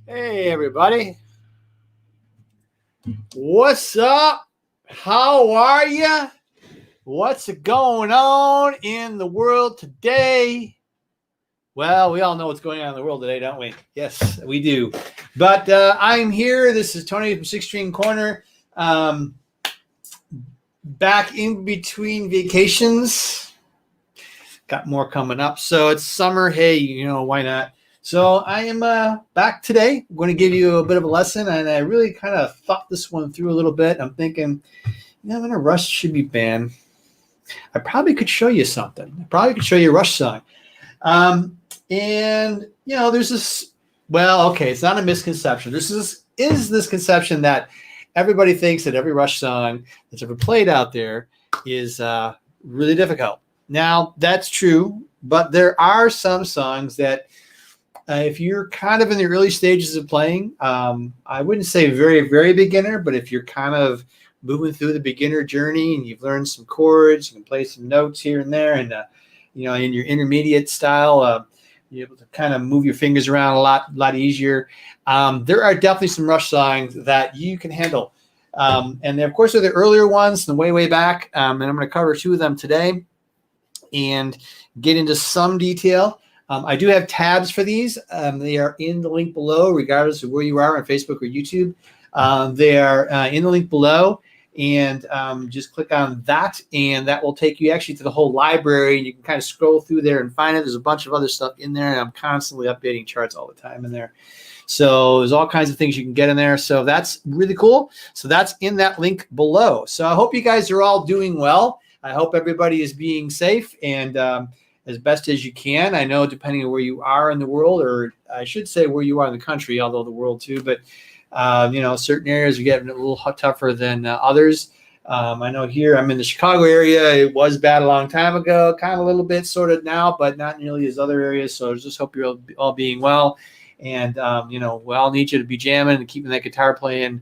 Hey, everybody. What's up? How are you? What's going on in the world today? Well, we all know what's going on in the world today, don't we? Yes, we do. But I'm here. This is Tony from Six String Corner. Back in between vacations. Got more coming up. So it's summer. Hey, you know, why not? So I am back today. I'm going to give you a bit of a lesson, and I really kind of thought this one through a little bit. I'm thinking, you know, when a Rush should be banned, I probably could show you something. I probably could show you a Rush song. And, you know, there's this, well, okay, it's not a misconception. This is this conception that everybody thinks that every Rush song that's ever played out there is really difficult. Now, that's true, but there are some songs that if you're kind of in the early stages of playing, I wouldn't say very, very beginner, but if you're kind of moving through the beginner journey and you've learned some chords, you can play some notes here and there, and you know, in your intermediate style, you're able to kind of move your fingers around a lot easier. There are definitely some Rush songs that you can handle, and of course, are the earlier ones, the way back, and I'm going to cover two of them today and get into some detail. I do have tabs for these. They are in the link below, regardless of where you are on Facebook or YouTube. They are in the link below, and just click on that, and that will take you actually to the whole library, and you can kind of scroll through there and find it. There's a bunch of other stuff in there, and I'm constantly updating charts all the time in there. So there's all kinds of things you can get in there. So that's really cool. So that's in that link below. So I hope you guys are all doing well. I hope everybody is being safe and as best as you can. I know depending on where you are in the world, or I should say where you are in the country, although the world too, but you know, certain areas are getting a little tougher than others. I know here I'm in the Chicago area. It was bad a long time ago, kind of a little bit sort of now, but not nearly as other areas. So I just hope you're all being well. And, you know, we all need you to be jamming and keeping that guitar playing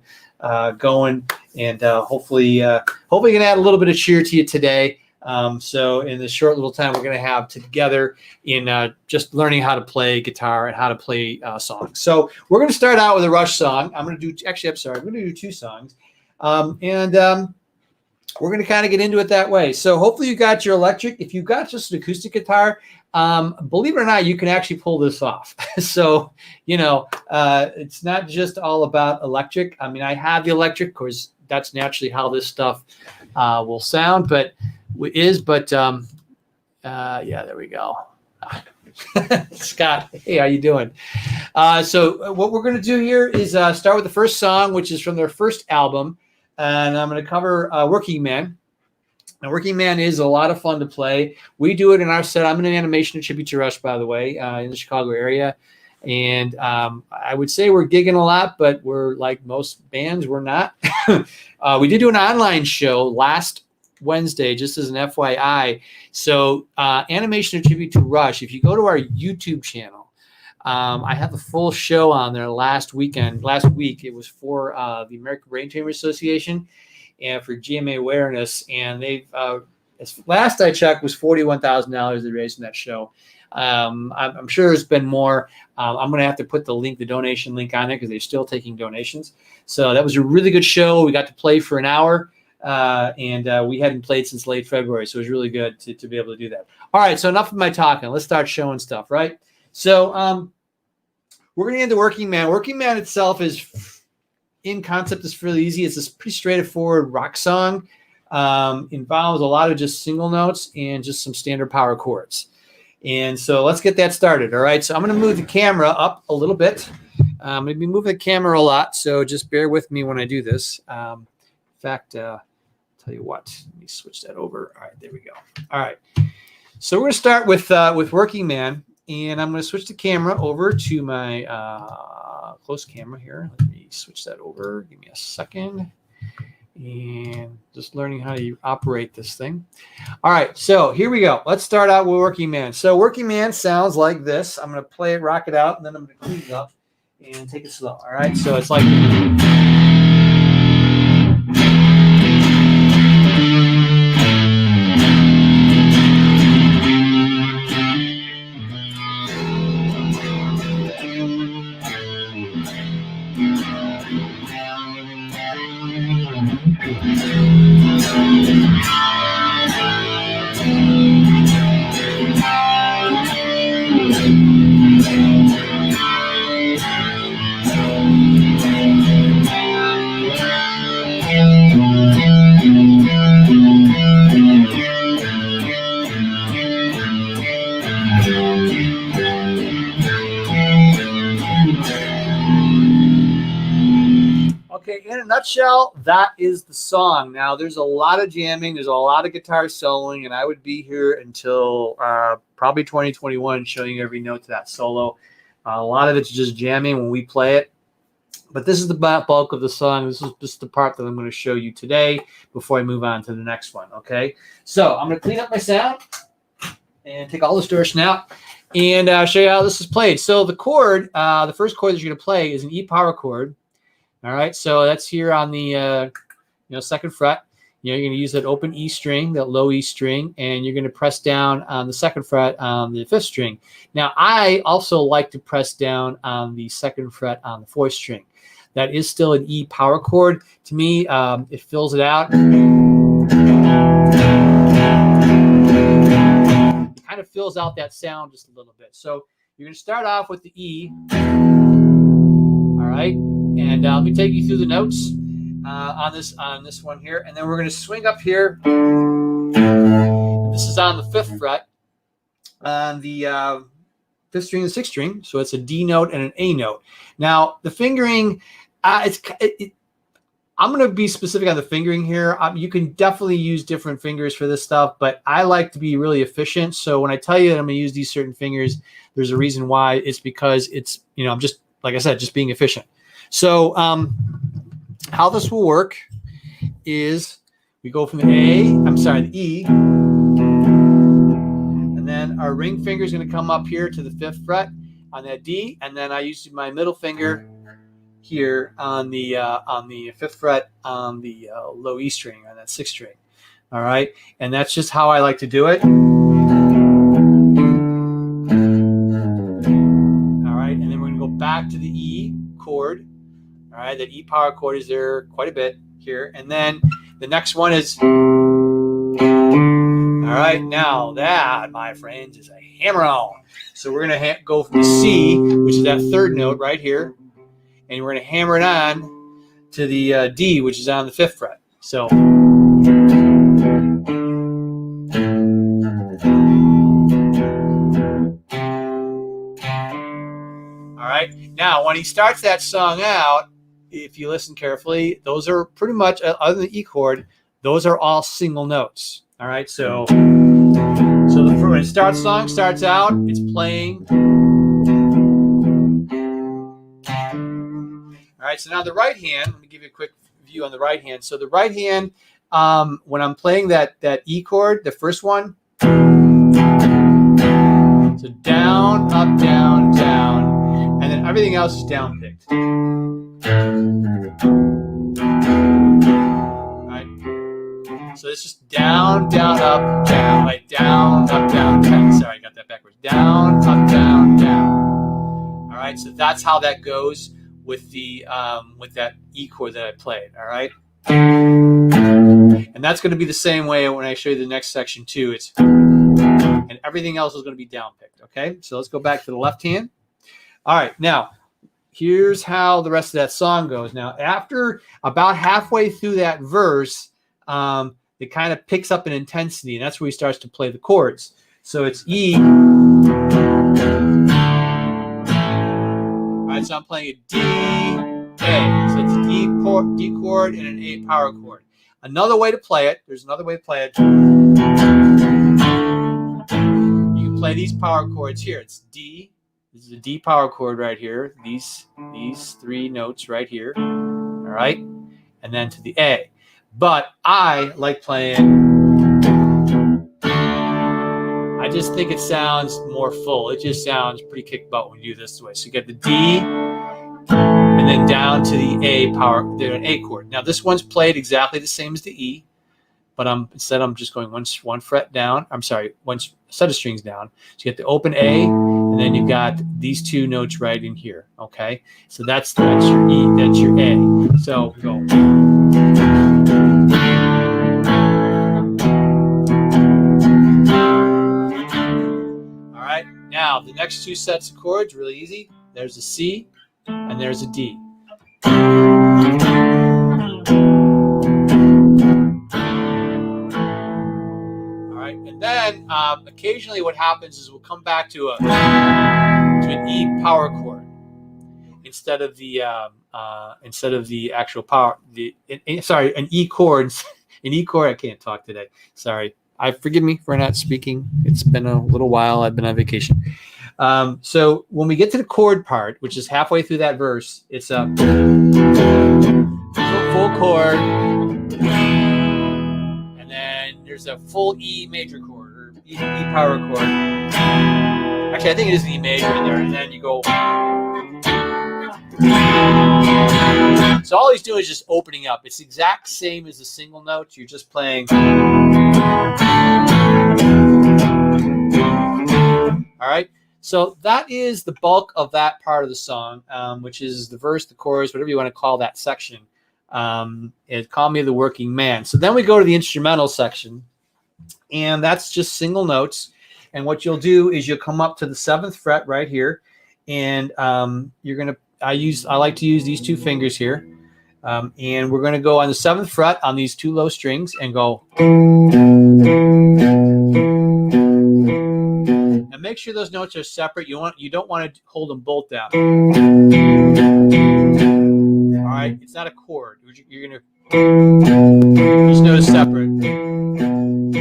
going. And hopefully you can add a little bit of cheer to you today. So in this short little time we're going to have together in just learning how to play guitar and how to play songs. So we're going to start out with a Rush song. I'm going to do two songs. We're going to kind of get into it that way. So hopefully you got your electric. If you've got just an acoustic guitar, believe it or not, you can actually pull this off. So, you know, it's not just all about electric. I mean, I have the electric, of course, that's naturally how this stuff will sound, but yeah, there we go. Scott, hey, how you doing? So what we're going to do here is start with the first song, which is from their first album, and I'm going to cover Working Man. Now, Working Man is a lot of fun to play. We do it in our set. I'm an animation and tribute to Rush, by the way, in the Chicago area. And I would say we're gigging a lot, but we're like most bands, we're not. We did do an online show last Wednesday, just as an FYI. So animation and tribute to Rush, if you go to our YouTube channel, I have a full show on there last week. It was for the American Brain Tumor Association and for GMA awareness. And they've, as last I checked, was $41,000 they raised in that show. I'm sure there's been more. I'm going to have to put the donation link on there because they're still taking donations. So that was a really good show. We got to play for an hour, and we hadn't played since late February. So it was really good to be able to do that. All right. So enough of my talking. Let's start showing stuff, right? So we're going to get into Working Man. Working Man itself is, in concept, is fairly easy. It's a pretty straightforward rock song. Involves a lot of just single notes and just some standard power chords. And so let's get that started. All right. So I'm going to move the camera up a little bit. I'm going to be moving the camera a lot. So just bear with me when I do this. In fact, I'll tell you what, let me switch that over. All right, there we go. All right. So we're going to start with Working Man, and I'm going to switch the camera over to my close camera here. Let me switch that over. Give me a second. And just learning how to operate this thing. All right, so here we go. Let's start out with Working Man. So Working Man sounds like this. I'm going to play it, rock it out, and then I'm going to clean it up and take it slow. All right, so it's like... Okay, in a nutshell, that is the song. Now, there's a lot of jamming. There's a lot of guitar soloing, and I would be here until probably 2021 showing you every note to that solo. A lot of it's just jamming when we play it. But this is the bulk of the song. This is just the part that I'm going to show you today before I move on to the next one, okay? So I'm going to clean up my sound and take all the distortion out and show you how this is played. So the chord, the first chord that you're going to play is an E power chord. All right, so that's here on the second fret. You're going to use that open E string, that low E string, and you're going to press down on the second fret on the fifth string. Now, I also like to press down on the second fret on the fourth string. That is still an E power chord. To me, it fills it out. It kind of fills out that sound just a little bit. So you're going to start off with the E. All right. And let me take you through the notes on this one here, and then we're going to swing up here. This is on the fifth fret, on the fifth string and sixth string, so it's a D note and an A note. Now the fingering, I'm going to be specific on the fingering here. You can definitely use different fingers for this stuff, but I like to be really efficient. So when I tell you that I'm going to use these certain fingers, there's a reason why. It's because it's I'm just, like I said, just being efficient. So how this will work is we go from the E, and then our ring finger is going to come up here to the fifth fret on that D, and then I use my middle finger here on the fifth fret on the low E string on that sixth string. All right, and that's just how I like to do it. All right, and then we're going to go back to the E chord. All right, that E power chord is there quite a bit here. And then the next one is, all right, now that, my friends, is a hammer-on. So we're going to go from the C, which is that third note right here, and we're going to hammer it on to the D, which is on the fifth fret. So. Now, when he starts that song out, if you listen carefully, those are pretty much, other than the E chord, those are all single notes. All right, so when song starts out, it's playing. All right, so now the right hand, let me give you a quick view on the right hand. So the right hand, when I'm playing that E chord, the first one, so down, up, down, down, and then everything else is down picked. All right, so it's just down, down, up, down, like down, up, down, down. Sorry, I got that backwards. Down, up, down, down. All right, so that's how that goes with the with that E chord that I played. All right, and that's going to be the same way when I show you the next section too. It's and everything else is going to be down picked. Okay, so let's go back to the left hand. All right, now here's how the rest of that song goes. Now, after about halfway through that verse, it kind of picks up in intensity, and that's where he starts to play the chords. So it's E. All right, so I'm playing a D, A. So it's a D chord and an A power chord. Another way to play it, there's another way to play it. You can play these power chords here. It's D. This is a D power chord right here. These three notes right here. All right, and then to the A. But I like playing. I just think it sounds more full. It just sounds pretty kick butt when you do this way. So you get the D, and then down to the A power, the A chord. Now this one's played exactly the same as the E, but instead I'm just going one fret down. I'm sorry, one set of strings down. So you get the open A, and then you've got these two notes right in here. Okay, so that's your E, that's your A. So go. All right, now the next two sets of chords, really easy. There's a C, and there's a D. And then occasionally what happens is we'll come back to an E power chord instead of the actual power. An E chord. An E chord. I can't talk today. Sorry. Forgive me for not speaking. It's been a little while. I've been on vacation. So when we get to the chord part, which is halfway through that verse, it's a full chord. There's a full E major chord or E power chord. Actually, I think it is the E major in there, and then you go. So all he's doing is just opening up. It's the exact same as the single notes. You're just playing. All right. So that is the bulk of that part of the song, which is the verse, the chorus, whatever you want to call that section. It Call Me the Working Man. So then we go to the instrumental section, and that's just single notes. And what you'll do is you'll come up to the 7th fret right here, and you're gonna. I like to use these two fingers here, and we're gonna go on the 7th fret on these two low strings and go. And make sure those notes are separate. You don't want to hold them both down. All right, it's not a chord. You're gonna these notes separate, and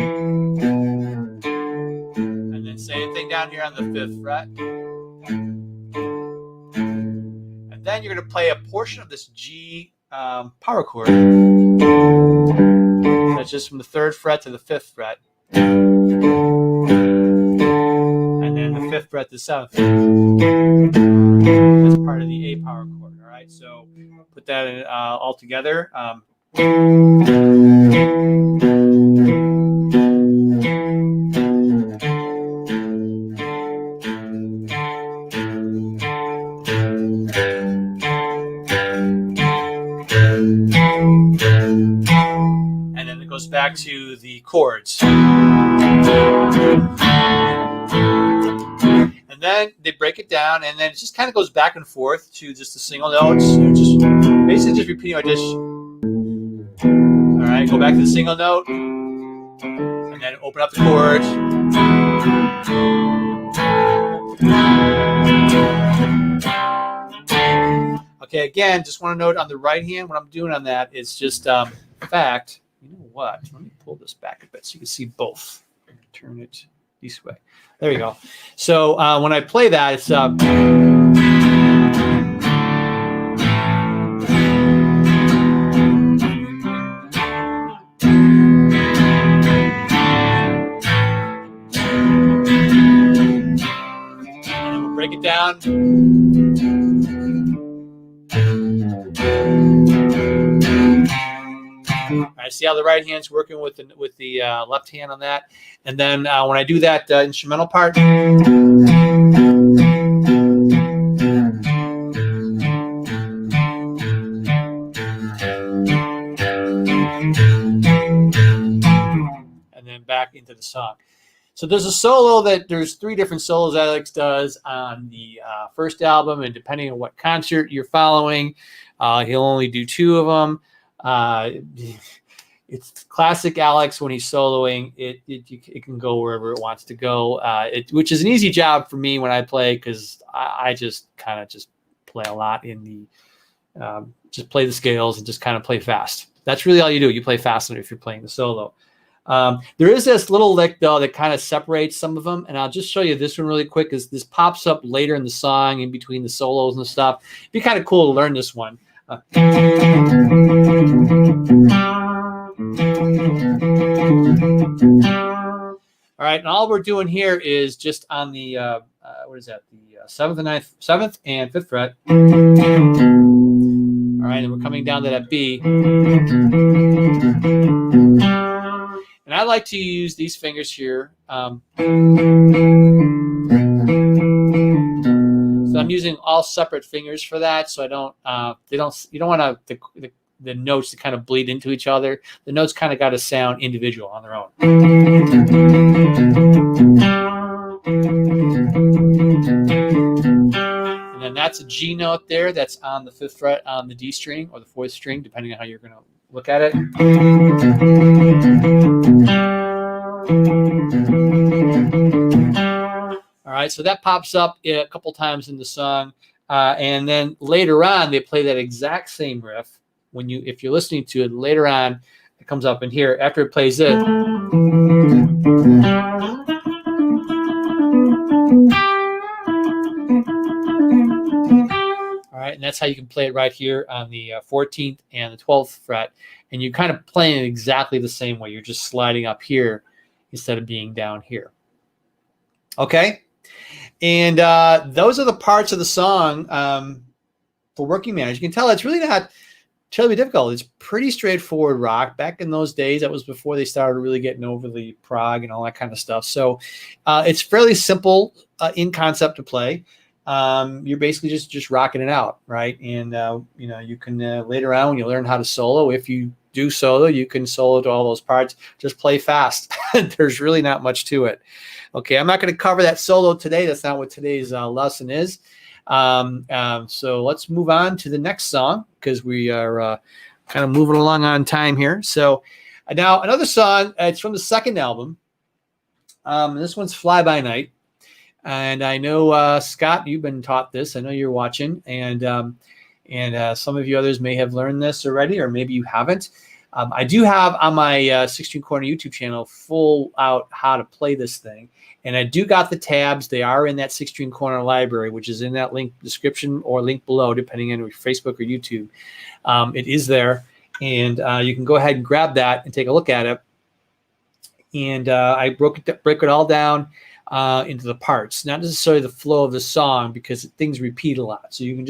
then same thing down here on the 5th fret, and then you're gonna play a portion of this G power chord. That's just from the 3rd fret to the 5th fret, and then the 5th fret to the 7th fret. That's part of the A power chord. All right, so put that in, all together. And then it goes back to the chords. And then they break it down, and then it just kind of goes back and forth to just the single notes. Just basically just repeating like this. All right, go back to the single note, and then open up the chords. Okay, again, just want to note on the right hand, what I'm doing on that is just, in fact, you know what? Let me pull this back a bit so you can see both. Turn it this way. There you go. So when I play that, it's break it down. I see how the right hand's working with the left hand on that, and then when I do that instrumental part, and then back into the song. So there's a solo there's 3 different solos Alex does on the first album, and depending on what concert you're following, he'll only do 2 of them. It's classic Alex when he's soloing. It can go wherever it wants to go, which is an easy job for me when I play, because I just kind of just play a lot in the just play the scales and just kind of play fast. That's really all you do. You play fast if you're playing the solo. There is this little lick though that kind of separates some of them, and I'll just show you this one really quick, because this pops up later in the song in between the solos and stuff. It'd be kind of cool to learn this one. All right, and all we're doing here is just on the what is that? The 7th and 5th fret. All right, and we're coming down to that B. And I like to use these fingers here. So I'm using all separate fingers for that, so I don't. You don't want the notes to kind of bleed into each other. The notes kind of got to sound individual on their own. And then that's a G note there. That's on the 5th fret on the D string or the 4th string, depending on how you're going to look at it. All right, so that pops up a couple times in the song, and then later on they play that exact same riff. If you're listening to it later on, it comes up in here after it plays it. All right, and that's how you can play it right here on the 14th and the 12th fret, and you're kind of playing it exactly the same way. You're just sliding up here instead of being down here. Okay, and those are the parts of the song for Working Man. As you can tell, it's really not terribly difficult. It's pretty straightforward rock. Back in those days, that was before they started really getting over the prog and all that kind of stuff. So it's fairly simple in concept to play. You're basically just rocking it out, right? And you can later on when you learn how to solo, if you do solo, you can solo to all those parts. Just play fast. There's really not much to it. Okay, I'm not going to cover that solo today. That's not what today's lesson is. So let's move on to the next song, because we are kind of moving along on time here. So now another song, it's from the second album. This one's Fly By Night. And I know, Scott, you've been taught this. I know you're watching, and some of you others may have learned this already, or maybe you haven't. I do have on my 16 Corner YouTube channel full out how to play this thing. And I do got the tabs. They are in that 16 Corner library, which is in that link description or link below, depending on Facebook or YouTube. It is there. And you can go ahead and grab that and take a look at it. And I break it all down into the parts, not necessarily the flow of the song, because things repeat a lot. So you can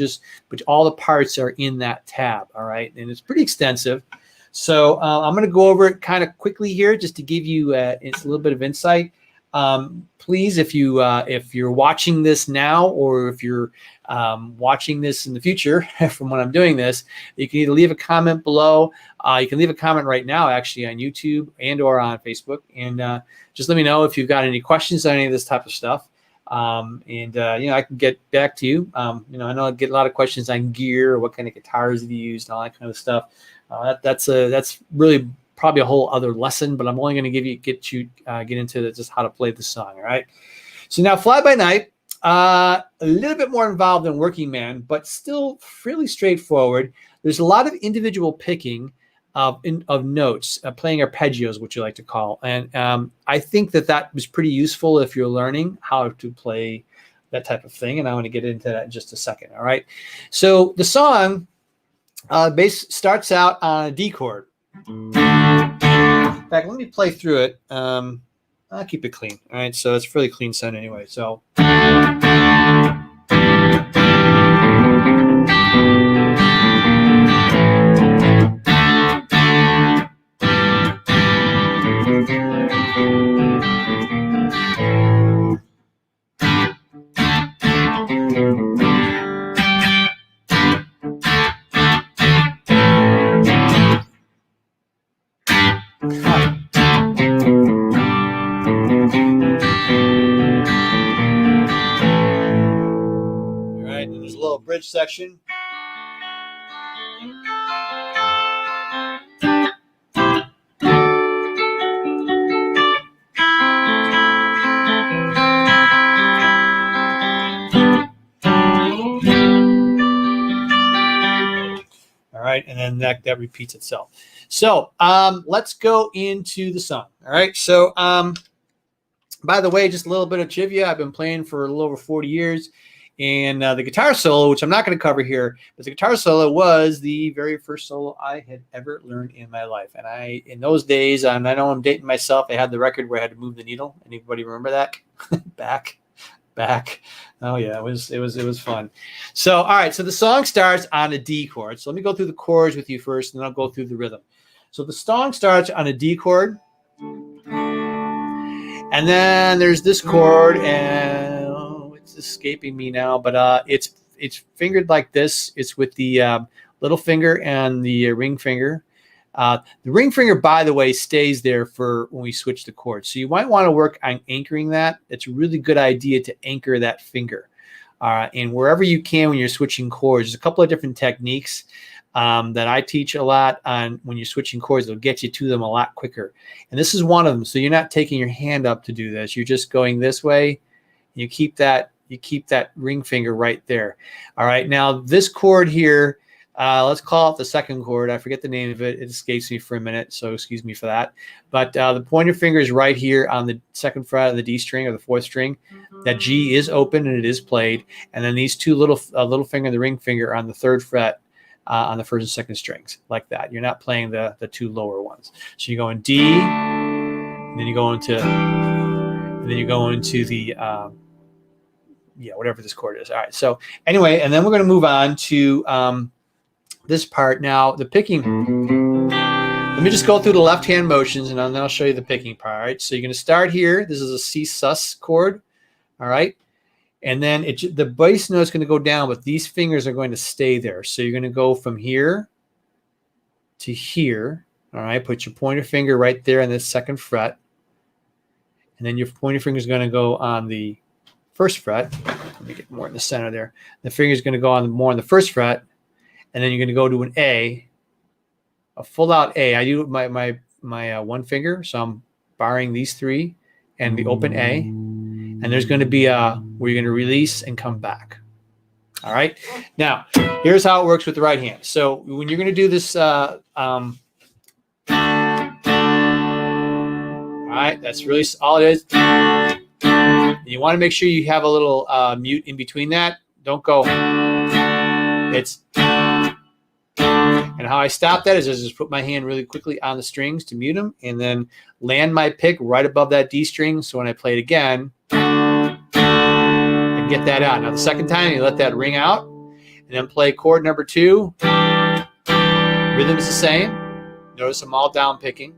but all the parts are in that tab. All right. And it's pretty extensive. So I'm going to go over it kind of quickly here, just to give you it's a little bit of insight. Please, if you're watching this now, or if you're watching this in the future from when I'm doing this, you can either leave a comment below. You can leave a comment right now, actually, on YouTube and or on Facebook, and just let me know if you've got any questions on any of this type of stuff. I can get back to you. I know I get a lot of questions on gear, or what kind of guitars do you use, and all that kind of stuff. That's really probably a whole other lesson, but I'm only going to get into just how to play the song. All right. So now, Fly By Night A little bit more involved than Working Man, but still fairly straightforward. There's a lot of individual picking of notes, playing arpeggios, which you like to call. And I think that was pretty useful if you're learning how to play that type of thing. And I want to get into that in just a second. All right. So the song bass starts out on a D chord. In fact, let me play through it. I'll keep it clean. All right. So it's really clean sound anyway. So. Bridge section. All right, and then that repeats itself. So let's go into the song. All right, so by the way, just a little bit of trivia. I've been playing for a little over 40 years. And the guitar solo, which I'm not going to cover here, but the guitar solo was the very first solo I had ever learned in my life. And in those days, and I know I'm dating myself, I had the record where I had to move the needle. Anybody remember that? back. Oh yeah, it was fun. So all right, so the song starts on a D chord. So let me go through the chords with you first, and then I'll go through the rhythm. So the song starts on a D chord, and then there's this chord, and it's escaping me now, but it's fingered like this. It's with the little finger and the ring finger. The ring finger, by the way, stays there for when we switch the chords. So you might want to work on anchoring that. It's a really good idea to anchor that finger. And wherever you can when you're switching chords, there's a couple of different techniques that I teach a lot on when you're switching chords. It'll get you to them a lot quicker. And this is one of them. So you're not taking your hand up to do this. You're just going this way. You keep that ring finger right there. All right. Now this chord here, let's call it the second chord. I forget the name of it. It escapes me for a minute, so excuse me for that. But the pointer finger is right here on the second fret of the D string or the fourth string. That G is open and it is played. And then these two little finger and the ring finger on the third fret on the first and second strings, like that. You're not playing the two lower ones. So you go in D, and then you go into the whatever this chord is. All right. So anyway, and then we're going to move on to this part. Now the picking, let me just go through the left hand motions and then I'll show you the picking part. All right. So you're going to start here. This is a C sus chord. All right. And then the bass note is going to go down, but these fingers are going to stay there. So you're going to go from here to here. All right. Put your pointer finger right there on the second fret. And then your pointer finger is going to go on the first fret. Let me get more in the center there. The finger is going to go on more on the first fret. And then you're going to go to an A, a full out A. I do my one finger. So I'm barring these three and the open A. And there's going to be where you're going to release and come back. All right. Now, here's how it works with the right hand. So when you're going to do this, all right, that's really all it is. You want to make sure you have a little mute in between that. Don't go. It's. And how I stop that is I just put my hand really quickly on the strings to mute them and then land my pick right above that D string. So when I play it again, I get that out. Now the second time you let that ring out and then play chord number 2. Rhythm is the same. Notice I'm all down picking.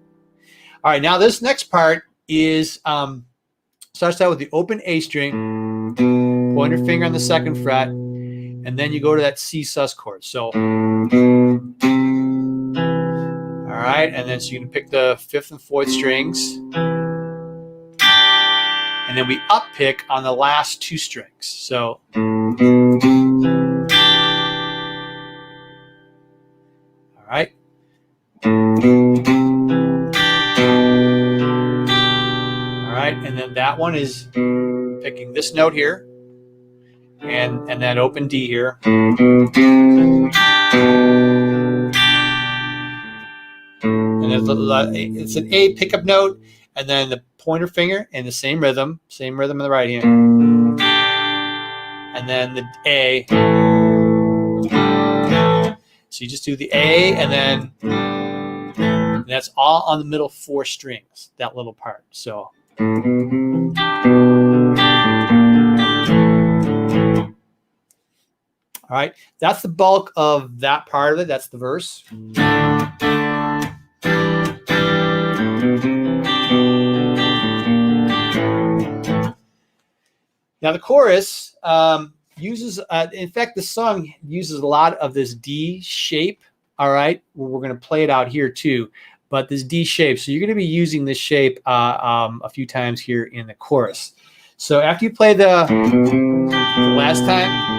All right, now this next part is starts out with the open A string, pointer finger on the second fret, and then you go to that C sus chord. So, all right, and then so you can pick the 5th and 4th strings, and then we up pick on the last 2 strings. So, all right. All right, and then that one is picking this note here, and then open D here. And it's an A pickup note, and then the pointer finger in the same rhythm in the right hand. And then the A. So you just do the A, and then that's all on the middle 4 strings, that little part. So. All right, that's the bulk of that part of it. That's the verse. Now the chorus uses, in fact, the song uses a lot of this D shape. All right, we're going to play it out here too, but this D shape. So you're going to be using this shape a few times here in the chorus. So after you play the last time.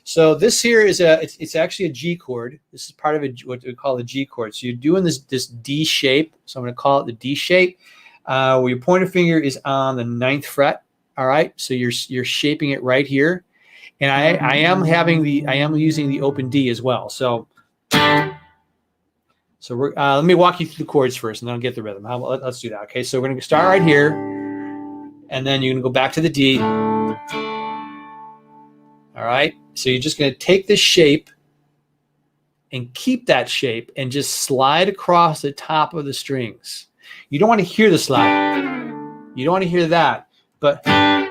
So this here is it's actually a G chord. This is part of what we call a G chord. So you're doing this D shape. So I'm going to call it the D shape. Where your pointer finger is on the 9th fret. All right. So you're shaping it right here, and I am using the open D as well. So we're let me walk you through the chords first, and then I'll get the rhythm. Let's do that. Okay. So we're going to start right here, and then you're going to go back to the D. All right. So you're just going to take this shape and keep that shape and just slide across the top of the strings. You don't want to hear the slide. You don't want to hear that. But, all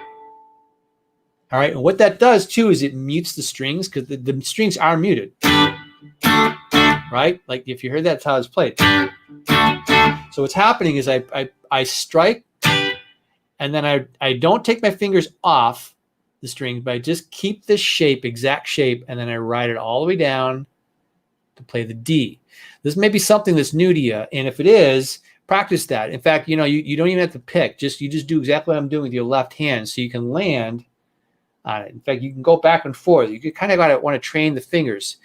right. And what that does too is it mutes the strings, because the strings are muted. Right? Like if you heard that's how it's played. So what's happening is I strike, and then I don't take my fingers off the strings, but I just keep this shape, exact shape, and then I ride it all the way down to play the D. This may be something that's new to you, and if it is, practice that. In fact, you don't even have to pick. You just do exactly what I'm doing with your left hand, so you can land on it. In fact, you can go back and forth. You kind of want to train the fingers.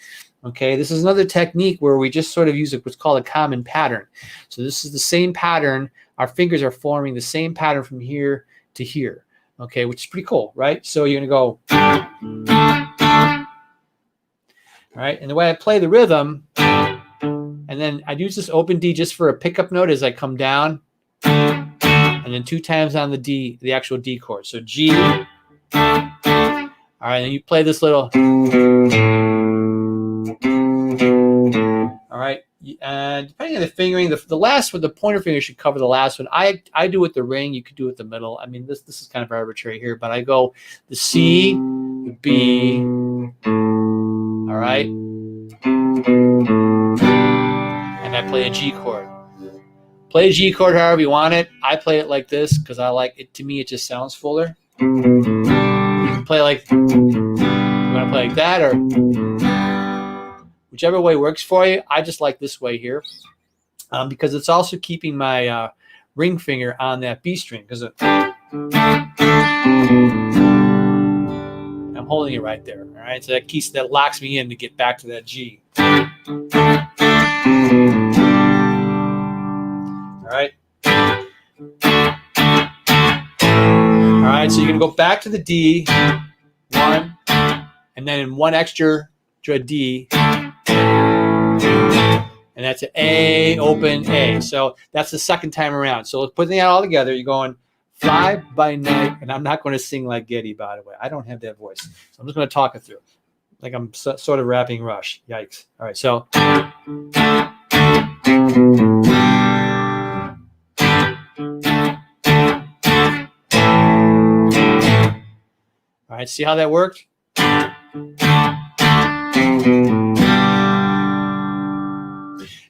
Okay, this is another technique where we just sort of use what's called a common pattern. So this is the same pattern. Our fingers are forming the same pattern from here to here. Okay, which is pretty cool, right? So you're going to go. All right, and the way I play the rhythm, and then I use this open D just for a pickup note as I come down, and then 2 times on the D, the actual D chord. So G. All right, and you play this little. All right, and depending on the fingering, the last one, the pointer finger should cover the last one. I do with the ring. You could do it with the middle. I mean, this is kind of arbitrary here, but I go the C, the B. All right, and I play a G chord. Play a G chord however you want it. I play it like this because I like it. To me, it just sounds fuller. You can play like, you want to play like that, or whichever way works for you. I just like this way here because it's also keeping my ring finger on that B string, because I'm holding it right there. All right, so that locks me in to get back to that G. All right. All right, so you're going to go back to the D, 1, and then in 1 extra D, and that's an A, open, A. So that's the second time around. So let's put that all together. You're going fly by night, and I'm not going to sing like Getty, by the way. I don't have that voice. So I'm just going to talk it through. Like I'm sort of rapping Rush. Yikes. All right, so. All right, see how that worked?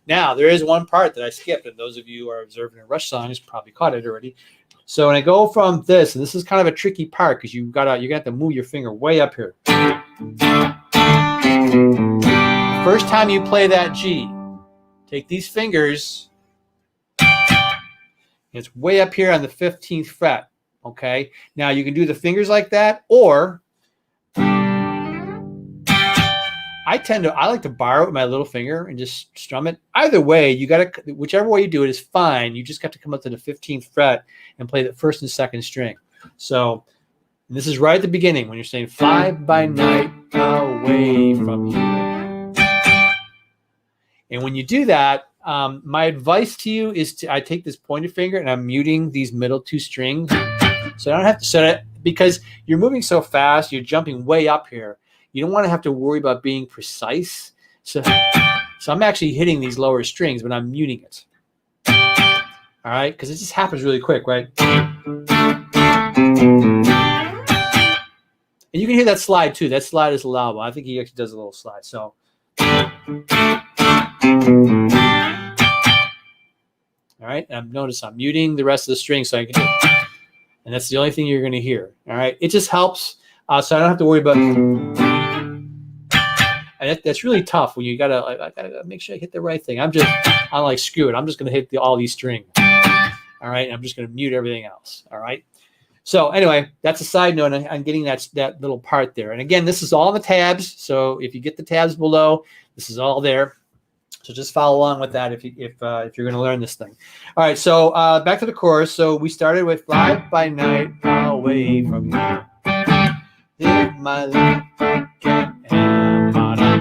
Now, there is one part that I skipped, and those of you who are observing a Rush song probably caught it already. So when I go from this, and this is kind of a tricky part because you got to move your finger way up here. First time you play that G, take these fingers, it's way up here on the 15th fret. Okay, now you can do the fingers like that, or I I like to bar it with my little finger and just strum it. Either way, you got to, whichever way you do it is fine. You just got to come up to the 15th fret and play the first and second string. So this is right at the beginning when you're saying fly by night away from you. And when you do that, my advice to you is I take this pointer finger and I'm muting these middle two strings. So I don't have to set it because you're moving so fast, you're jumping way up here. You don't want to have to worry about being precise. So I'm actually hitting these lower strings, but I'm muting it. All right, because it just happens really quick, right? And you can hear that slide too. That slide is allowable. I think he actually does a little slide. So. All right, notice I'm muting the rest of the string so I can hear it. And that's the only thing you're going to hear. All right, it just helps so I don't have to worry about. And that's really tough when you I gotta make sure I hit the right thing. I'm like, screw it. I'm just gonna hit all these strings. All right, I'm just gonna mute everything else. All right. So anyway, that's a side note on getting that little part there. And again, this is all in the tabs. So if you get the tabs below, this is all there. So just follow along with that if you're going to learn this thing. All right, so back to the chorus. So we started with fly by night away from you. Live my life again.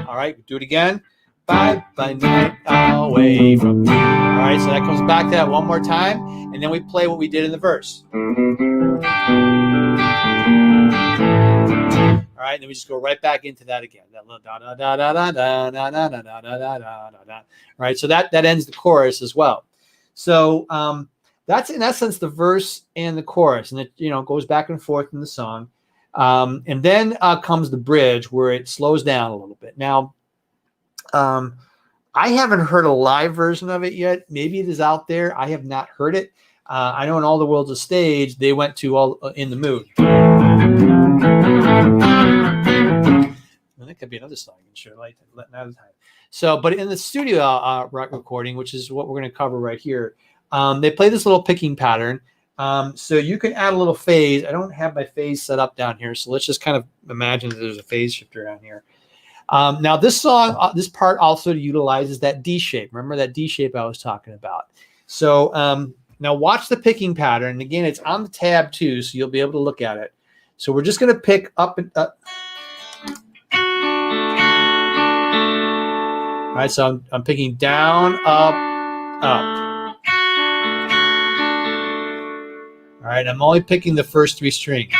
All right, do it again. Fly by night away from you. All right, so that comes back to that one more time, and then we play what we did in the verse. All right, and then we just go right back into that again. That little da da da da da da da da da da da da da da. All right, so that ends the chorus as well. So that's in essence the verse and the chorus, and it goes back and forth in the song. And then comes the bridge where it slows down a little bit. Now, I haven't heard a live version of it yet. Maybe it is out there. I have not heard it. I know in All the World's a Stage, they went to All in the Mood. And that could be another song. I'm sure, like another time. So, but in the studio recording, which is what we're going to cover right here, they play this little picking pattern. So you can add a little phase. I don't have my phase set up down here, so let's just kind of imagine that there's a phase shifter down here. Now this song, this part also utilizes that D shape. Remember that D shape I was talking about. So now watch the picking pattern. And again, it's on the tab too, so you'll be able to look at it. So we're just going to pick up and up. All right, so I'm picking down, up, up. All right, I'm only picking the first three strings.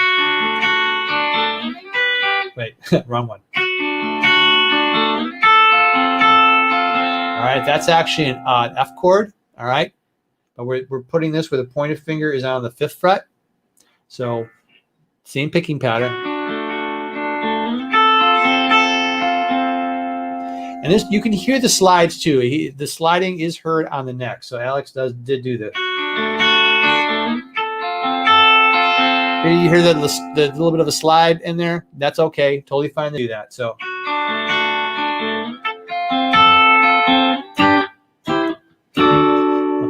Wait, wrong one. All right, that's actually an F chord. All right, but we're putting this where the pointer finger is on the 5th fret. So same picking pattern. And this, you can hear the slides too. The sliding is heard on the neck. So Alex did do this. Here you hear the little bit of a slide in there. That's okay. Totally fine to do that. So.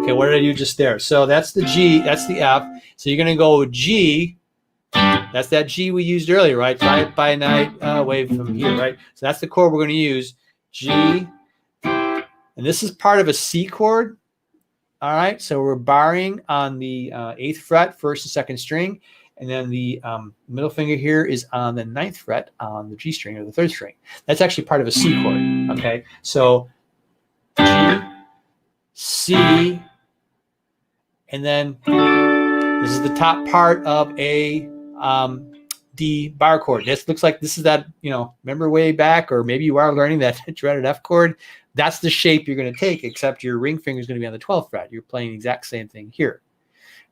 Okay, what did I do just there? So that's the G, that's the F. So you're going to go G. That's that G we used earlier, right? Fly by night away from here, right? So that's the chord we're going to use. G. And this is part of a C chord. All right, so we're barring on the 8th fret, 1st and 2nd string. And then the middle finger here is on the 9th fret on the G string or the 3rd string. That's actually part of a C chord, okay? So G, C, and then this is the top part of a D bar chord. This looks like this is that, remember way back, or maybe you are learning that dreaded F chord. That's the shape you're going to take, except your ring finger is going to be on the 12th fret. You're playing the exact same thing here.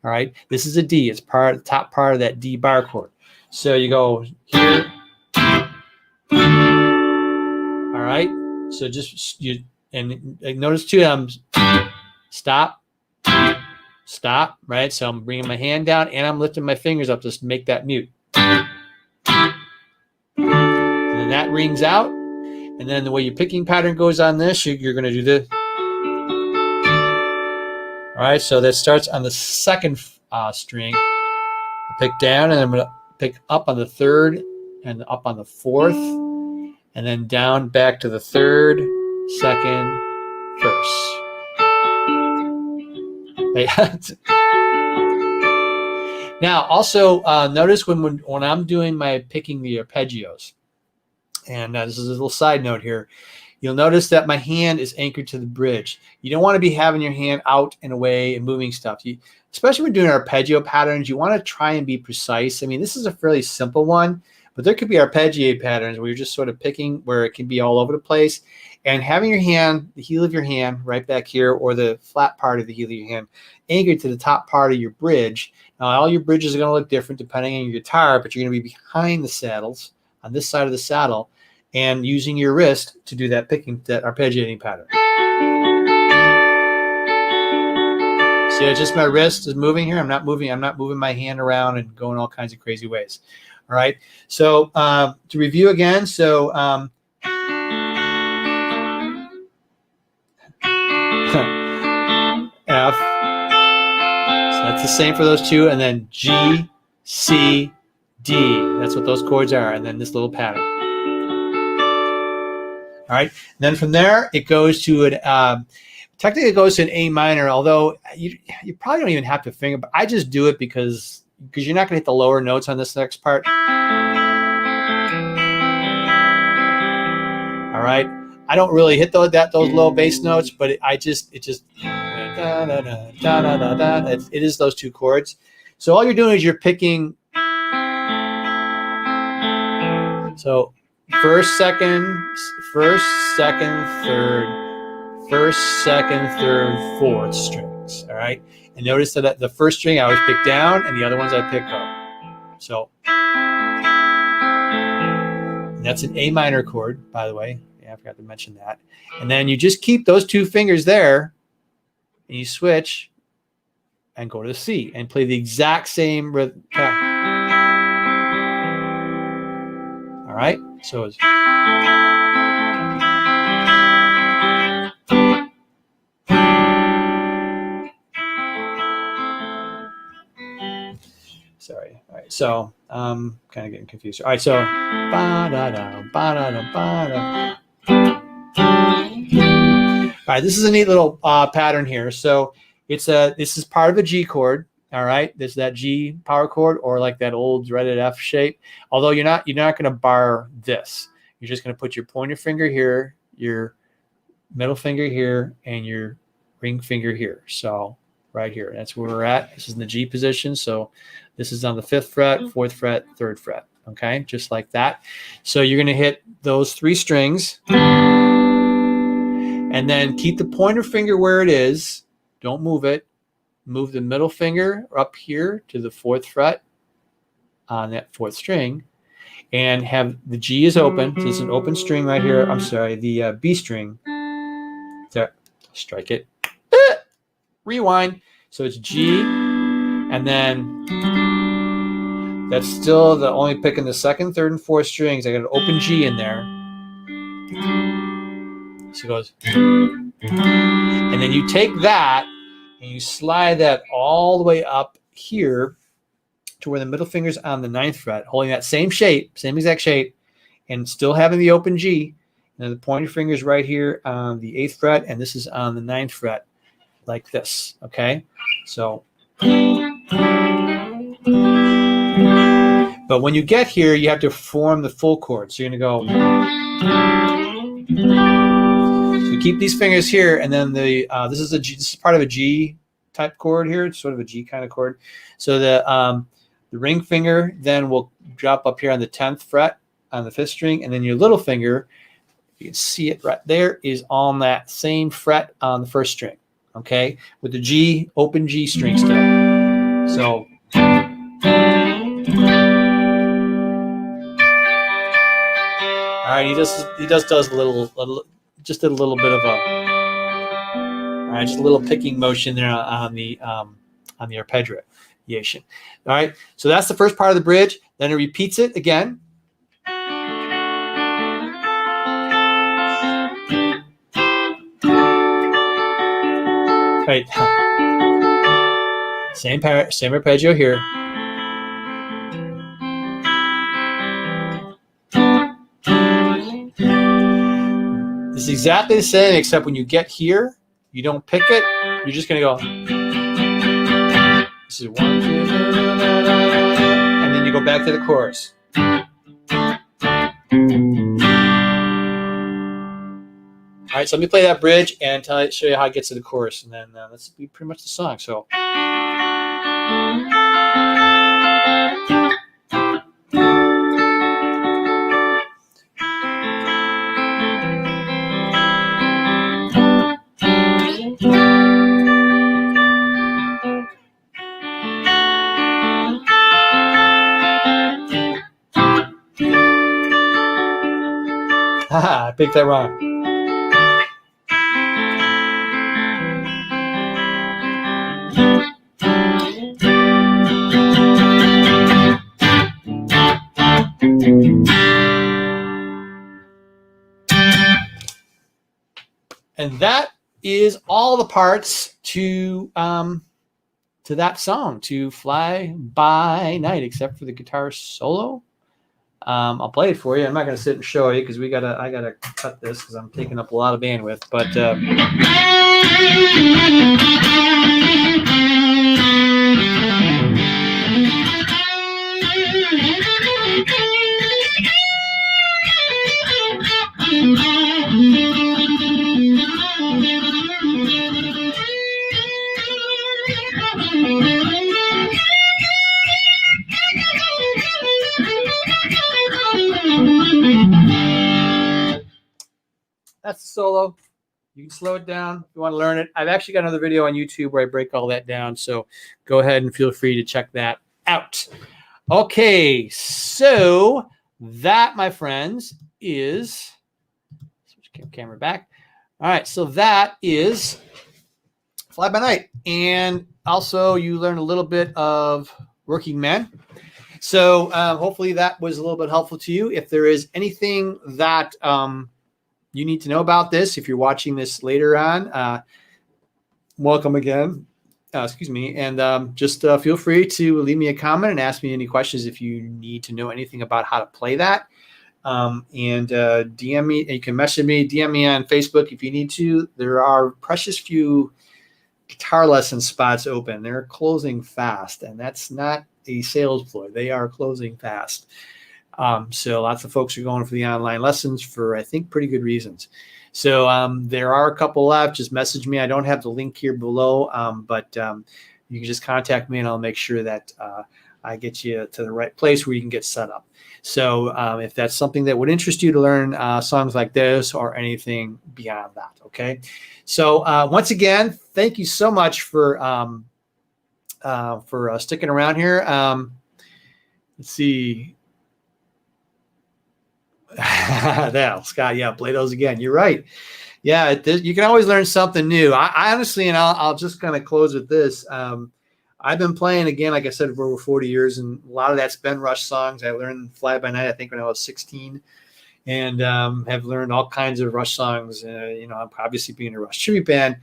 All right, this is a D. It's the top part of that D bar chord. So you go here. All right, so just notice too. Stop, right? So I'm bringing my hand down and I'm lifting my fingers up just to make that mute. And then that rings out. And then the way your picking pattern goes on this, you're going to do this. All right, so that starts on the 2nd string. I pick down and I'm going to pick up on the 3rd and up on the 4th. and then down back to the third, second, first. Now, also notice when I'm doing my picking the arpeggios, and this is a little side note here, you'll notice that my hand is anchored to the bridge. You don't want to be having your hand out and away and moving stuff. Especially when doing arpeggio patterns, you want to try and be precise. I mean, this is a fairly simple one, but there could be arpeggio patterns where you're just sort of picking where it can be all over the place. And having your hand, the heel of your hand right back here, or the flat part of the heel of your hand, anchored to the top part of your bridge. Now, all your bridges are going to look different depending on your guitar, but you're going to be behind the saddles, on this side of the saddle, and using your wrist to do that picking, that arpeggiating pattern. See, it's just my wrist is moving here. I'm not moving my hand around and going all kinds of crazy ways. All right. So to review again, so F. So that's the same for those two, and then G, C, D. That's what those chords are, and then this little pattern. All right. And then from there, it goes to an technically it goes to an A minor. Although you probably don't even have to finger, but I just do it because you're not going to hit the lower notes on this next part. All right. I don't really hit those low bass notes, but it just da, da, da, da, da, da. It is those two chords. So all you're doing is you're picking. So first, second, third, first, second, third, fourth strings. All right. And notice that the first string I always pick down, and the other ones I pick up. So and that's an A minor chord, by the way. Yeah, I forgot to mention that. And then you just keep those two fingers there, and you switch and go to the C and play the exact same rhythm. All right. So it's. Sorry. All right. So kind of getting confused. All right. So ba-da-da, ba-da-da, ba-da. All right. This is a neat little pattern here. So this is part of a G chord. All right. There's that G power chord, or like that old dreaded F shape. Although you're not going to bar this. You're just going to put your pointer finger here, your middle finger here, and your ring finger here. So right here, that's where we're at. This is in the G position. So this is on the 5th fret, 4th fret, 3rd fret. Okay, just like that. So you're going to hit those 3 strings, and then keep the pointer finger where it is. Don't move it. Move the middle finger up here to the 4th fret on that 4th string, and have the G is open. So it's an open string right here. I'm sorry, the B string. There, strike it. Rewind. So it's G, and then that's still the only pick in the 2nd, 3rd, and 4th strings. I got an open G in there. So it goes, and then you take that and you slide that all the way up here to where the middle finger's on the 9th fret, holding that same shape, same exact shape, and still having the open G. And then the pointer finger's right here on the 8th fret, and this is on the 9th fret, like this. Okay, so. But when you get here, you have to form the full chord. So you're going to go. So you keep these fingers here, and then this is part of a G type chord here. It's sort of a G kind of chord. So the ring finger then will drop up here on the 10th fret on the 5th string, and then your little finger, you can see it right there, is on that same fret on the 1st string. Okay, with the G, open G string still. So. All right, he just does a little just a little bit of a, all right, just a little picking motion there on the arpeggiation. All right, so that's the first part of the bridge. Then it repeats it again. Right, same arpeggio here. This is exactly the same, except when you get here, you don't pick it. You're just going to go. This is 1, 2, 3, and then you go back to the chorus. All right, so let me play that bridge and show you how it gets to the chorus, and then that's be pretty much the song. So. Haha, I picked that wrong. And that is all the parts to that song, to Fly By Night, except for the guitar solo. I'll play it for you. I'm not going to sit and show you because I gotta cut this because I'm taking up a lot of bandwidth. But that's the solo. You can slow it down if you want to learn it. I've actually got another video on YouTube where I break all that down. So go ahead and feel free to check that out. Okay, so that, my friends, is switch camera back. All right, so that is Fly By Night. And also you learn a little bit of Working Man. So hopefully that was a little bit helpful to you. If there is anything that you need to know about this, if you're watching this later on, welcome again. Excuse me. And just feel free to leave me a comment and ask me any questions if you need to know anything about how to play that. And DM me. You can message me, DM me on Facebook if you need to. There are precious few guitar lesson spots open. They're closing fast, and that's not a sales ploy. They are closing fast. So lots of folks are going for the online lessons for, I think, pretty good reasons. So there are a couple left. Just message me. I don't have the link here below, but you can just contact me and I'll make sure that I get you to the right place where you can get set up. So if that's something that would interest you to learn songs like this or anything beyond that, okay? So once again, thank you so much for sticking around here. Let's see. There, Scott. Yeah, play those again. You're right. Yeah, you can always learn something new. I honestly, and I'll just kind of close with this. I've been playing again, like I said, for over 40 years, and a lot of that's been Rush songs. I learned Fly By Night, I think, when I was 16, and have learned all kinds of Rush songs. I'm obviously being a Rush tribute band,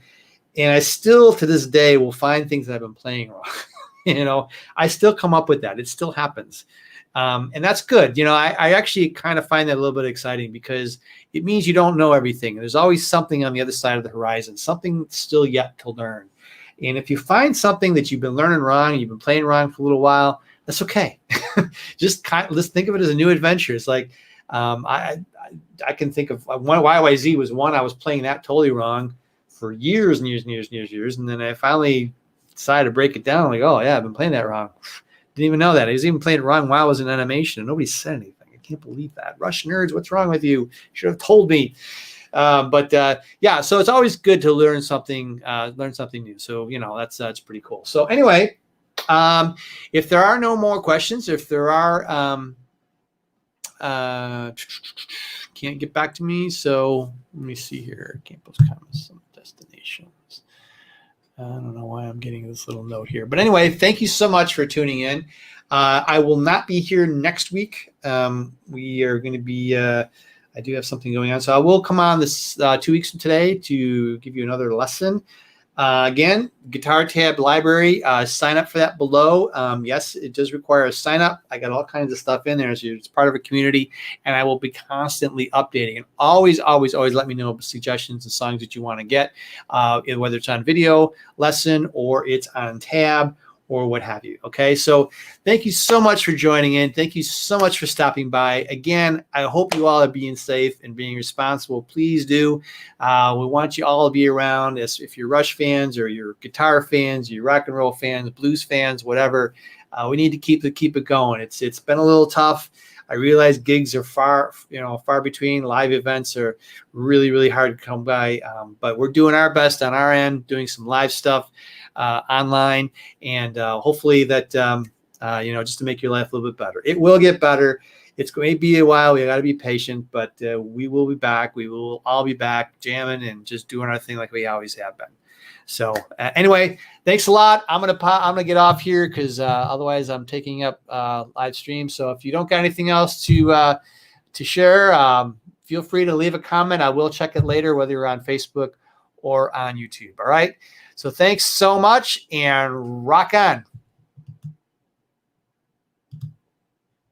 and I still, to this day, will find things that I've been playing wrong. I still come up with that. It still happens. And that's good. I actually kind of find that a little bit exciting because it means you don't know everything. There's always something on the other side of the horizon, something still yet to learn. And if you find something that you've been learning wrong, you've been playing wrong for a little while, that's okay. Let's think of it as a new adventure. It's like I can think of one. YYZ was one. I was playing that totally wrong for years and years and years and years and years. And then I finally decided to break it down. Like, oh yeah, I've been playing that wrong. Didn't even know that. I was even playing it wrong while I was in animation, and nobody said anything. I can't believe that. Rush nerds, what's wrong with you? You should have told me. Yeah, so it's always good to learn something new. So, that's pretty cool. So anyway, if there are no more questions, if there are, can't get back to me. So let me see here. Can't post comments on destinations. I don't know why I'm getting this little note here. But anyway, thank you so much for tuning in. I will not be here next week. We are going to be, I do have something going on. So I will come on this 2 weeks from today to give you another lesson. Again, Guitar Tab Library, sign up for that below. Yes, it does require a sign up. I got all kinds of stuff in there. So it's part of a community, and I will be constantly updating. And always, always, always let me know suggestions and songs that you want to get, whether it's on video lesson or it's on tab or what have you. Okay, so thank you so much for joining in. Thank you so much for stopping by. Again, I hope you all are being safe and being responsible. Please do. We want you all to be around. If you're Rush fans or you're guitar fans, you're rock and roll fans, blues fans, whatever, we need to keep it going. It's been a little tough. I realize gigs are far between. Live events are really, really hard to come by. But we're doing our best on our end, doing some live stuff online, and hopefully that just to make your life a little bit better. It will get better. It's going to be a while. We got to be patient, but we will be back. We will all be back jamming and just doing our thing like we always have been. So anyway, thanks a lot. I'm gonna get off here because otherwise I'm taking up live stream. So if you don't got anything else to share, feel free to leave a comment. I will check it later, whether you're on Facebook or on YouTube. All right. So thanks so much, and rock on.